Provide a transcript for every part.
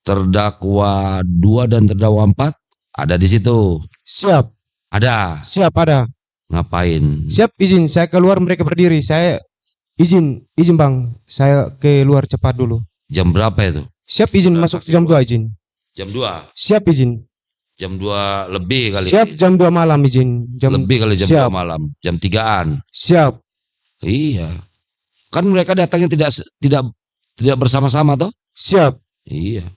terdakwa 2 dan terdakwa 4 ada di situ. Siap. Ada. Siap, ada. Ngapain? Siap, izin. Saya keluar, mereka berdiri. Saya izin bang. Saya keluar cepat dulu. Jam berapa itu? Siap, izin masuk jam 2 izin. Jam 2. Siap, izin. Jam 2 lebih kali. Siap, jam 2 malam izin. Lebih kali jam siap. 2 malam. Jam 3-an. Siap. Iya. Kan mereka datangnya tidak bersama-sama toh? Siap. Iya.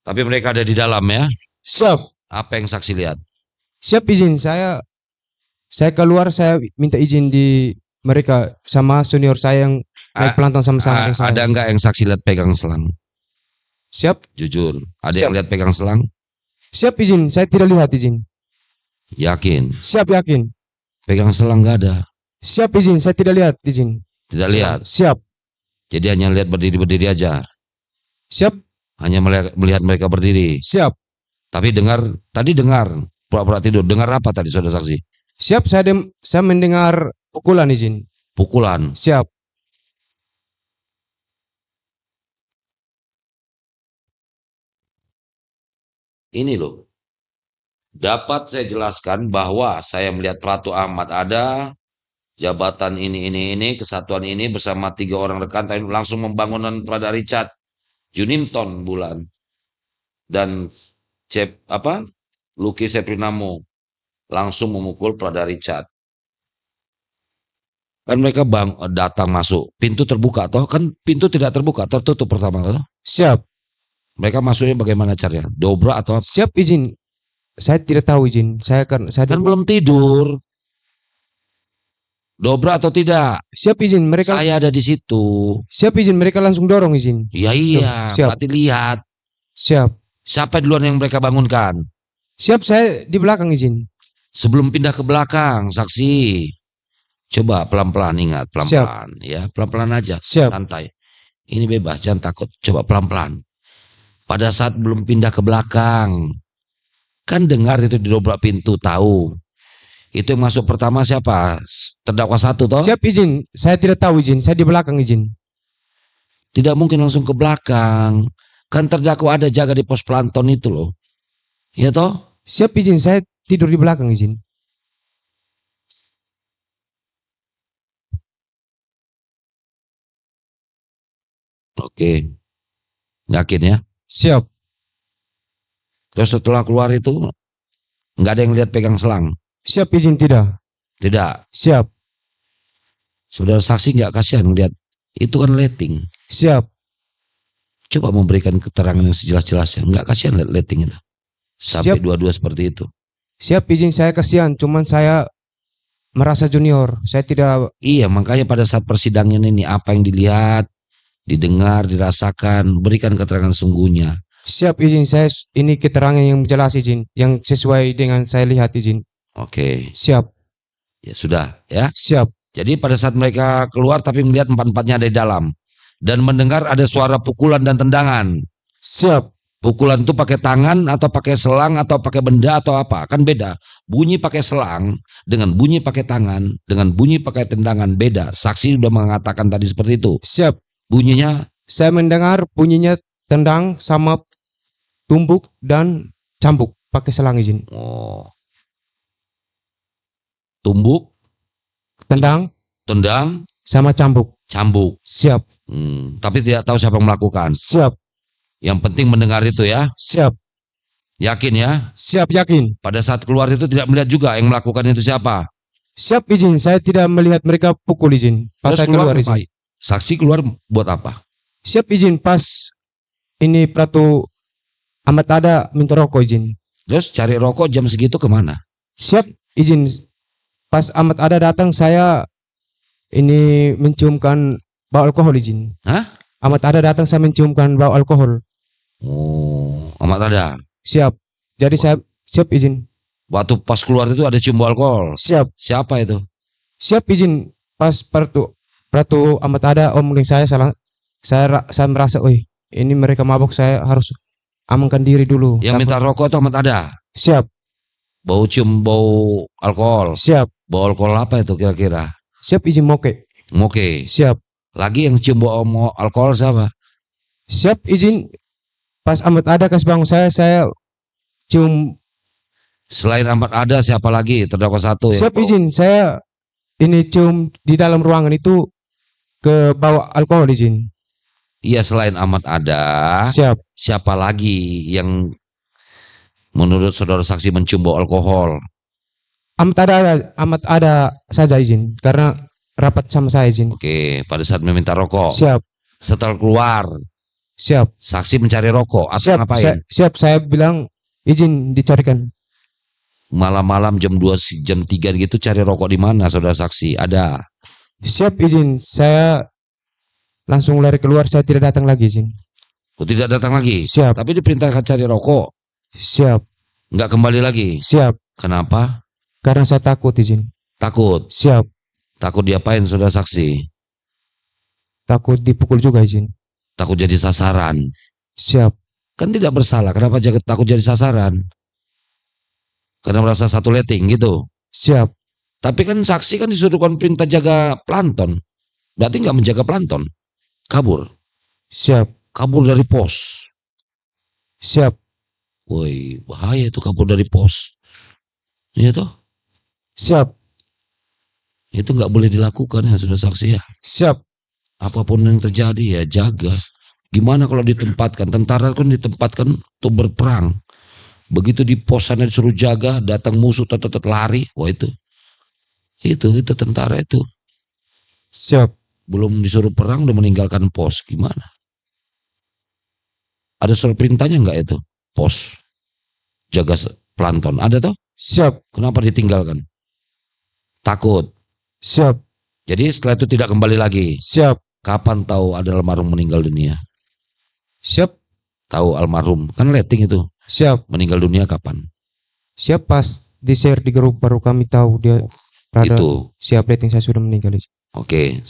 Tapi mereka ada di dalam ya. Siap. Apa yang saksi lihat? Siap, izin. Saya keluar, saya minta izin di mereka sama senior saya yang naik pelanton sama-sama. Ada enggak yang saksi lihat pegang selang? Siap. Jujur. Ada yang lihat pegang selang? Siap, izin. Saya tidak lihat, izin. Yakin? Siap, yakin. Pegang selang enggak ada? Siap, izin. Saya tidak lihat, izin. Tidak lihat? Siap. Jadi hanya lihat berdiri-berdiri aja? Siap. Hanya melihat mereka berdiri? Siap. Tapi tadi dengar pura-pura tidur. Dengar apa tadi saudara saksi? Siap, saya mendengar pukulan, izin. Pukulan? Siap. Ini loh. Dapat saya jelaskan bahwa saya melihat Pratu Ahmad ada, jabatan ini, kesatuan ini bersama 3 orang rekan tapi langsung membangunan Prada Richard, Junimton Bulan, dan Luki Seprinamo langsung memukul Prada Richard. Kan mereka datang masuk, pintu terbuka toh? Kan pintu tidak terbuka, tertutup pertama toh? Siap. Mereka masuknya bagaimana caranya? Dobrak atau apa? Siap, izin. Saya tidak tahu, izin. Saya kan belum tidur. Dobrak atau tidak? Siap, izin. Mereka. Saya ada di situ. Siap, izin. Mereka langsung dorong, izin. Iya. Siap. Berarti lihat. Siap. Siapa duluan yang mereka bangunkan? Siap, saya di belakang, izin. Sebelum pindah ke belakang, saksi. Coba pelan-pelan, ingat, pelan-pelan. Ya, pelan-pelan aja. Siap. Santai. Ini bebas, jangan takut. Coba pelan-pelan. Pada saat belum pindah ke belakang, kan dengar itu didobrak pintu, tahu. Itu yang masuk pertama siapa? Terdakwa 1 toh? Siap, izin. Saya tidak tahu, izin. Saya di belakang, izin. Tidak mungkin langsung ke belakang. Kan terdakwa ada jaga di pos pelanton itu loh. Ya toh? Siap, izin. Saya tidur di belakang, izin. Oke. Yakin ya? Siap. Terus setelah keluar itu nggak ada yang lihat pegang selang? Siap, izin. Tidak. Tidak. Siap. Saudara saksi nggak kasihan lihat itu kan letting. Siap. Coba memberikan keterangan yang sejelas-jelasnya. Nggak kasihan lihat letting itu. Sampai dua-dua seperti itu. Siap, izin. Saya kasihan. Cuman saya merasa junior. Saya tidak. Iya, makanya pada saat persidangan ini apa yang dilihat, didengar, dirasakan, berikan keterangan sungguhnya. Siap, izin. Saya ini keterangan yang jelas, izin. Yang sesuai dengan saya lihat, izin. Oke. Siap. Ya sudah ya. Siap. Jadi pada saat mereka keluar tapi melihat 4-4-nya ada di dalam. Dan mendengar ada suara pukulan dan tendangan. Siap. Pukulan itu pakai tangan atau pakai selang atau pakai benda atau apa. Kan beda. Bunyi pakai selang dengan bunyi pakai tangan dengan bunyi pakai tendangan beda. Saksi sudah mengatakan tadi seperti itu. Siap. Bunyinya? Saya mendengar bunyinya tendang sama tumbuk dan cambuk pakai selang, izin. Oh. Tumbuk, tendang sama cambuk. Siap. Tapi tidak tahu siapa yang melakukan. Siap. Yang penting mendengar itu ya. Siap. Yakin ya? Siap, yakin. Pada saat keluar itu tidak melihat juga yang melakukan itu siapa? Siap, izin. Saya tidak melihat mereka pukul, izin. Pas saya keluar, izin. Saksi keluar buat apa? Siap, izin. Pas ini Pratu Ahmad ada minta rokok, izin. Terus cari rokok jam segitu kemana? Siap, izin. Pas Ahmad ada datang, saya ini menciumkan bau alkohol, izin. Hah? Ahmad ada datang, saya menciumkan bau alkohol. Oh, Ahmad ada. Siap. Jadi saya siap, izin. Waktu pas keluar itu ada cium bau alkohol. Siap. Siapa itu? Siap, izin. Pas Pratu Ahmad ada omongin saya merasa, ini mereka mabok, saya harus amankan diri dulu. Yang minta rokok itu Ahmad ada. Siap. Bau cium bau alkohol. Siap. Bau alkohol apa itu kira-kira? Siap, izin. Moke. Siap. Lagi yang cium bau alkohol siapa? Siap, izin. Pas Ahmad Ada kasih bangun saya cium. Selain Ahmad Ada siapa lagi terdakwa satu yang Siap izin, saya ini cium di dalam ruangan itu ke bawah alkohol izin. Iya, selain Ahmad Ada, Siap. siapa lagi yang menurut saudara saksi mencium bau alkohol? Ahmad ada saja izin karena rapat sama saya izin. Oke, pada saat meminta rokok. Siap. Setelah keluar, Siap. saksi mencari rokok atau Siap. ngapain? Siap. Saya bilang izin dicarikan. Malam-malam jam 2, jam 3 gitu cari rokok di mana saudara saksi? Ada. Siap izin. Saya langsung lari keluar. Saya tidak datang lagi izin. Oh, tidak datang lagi? Siap. Tapi diperintahkan cari rokok. Siap. Nggak kembali lagi? Siap. Kenapa? Karena saya takut izin. Takut. Siap. Takut diapain saudara saksi? Takut dipukul juga izin. Takut jadi sasaran. Siap. Kan tidak bersalah. Kenapa takut jadi sasaran? Karena merasa satu letting gitu. Siap. Tapi kan saksi kan disuruhkan perintah jaga planton. Berarti nggak menjaga planton. Kabur. Siap. Kabur dari pos. Siap. Woi, bahaya itu kabur dari pos. Iya toh? Siap. Itu nggak boleh dilakukan ya sudah saksi ya. Siap. Apapun yang terjadi ya jaga. Gimana kalau ditempatkan? Tentara kan ditempatkan untuk berperang. Begitu di pos sana disuruh jaga, datang musuh tetap lari. Wah itu tentara itu. Siap. Belum disuruh perang udah meninggalkan pos. Gimana? Ada surat perintahnya nggak itu? Pos jaga planton. Ada toh? Siap. Kenapa ditinggalkan? Takut. Siap. Jadi setelah itu tidak kembali lagi. Siap. Kapan tahu ada almarhum meninggal dunia? Siap. Tahu almarhum. Kan letting itu. Siap. Meninggal dunia kapan? Siap, pas di share di grup baru kami tahu dia rada. Itu. Siap, rating saya sudah meninggal. Oke.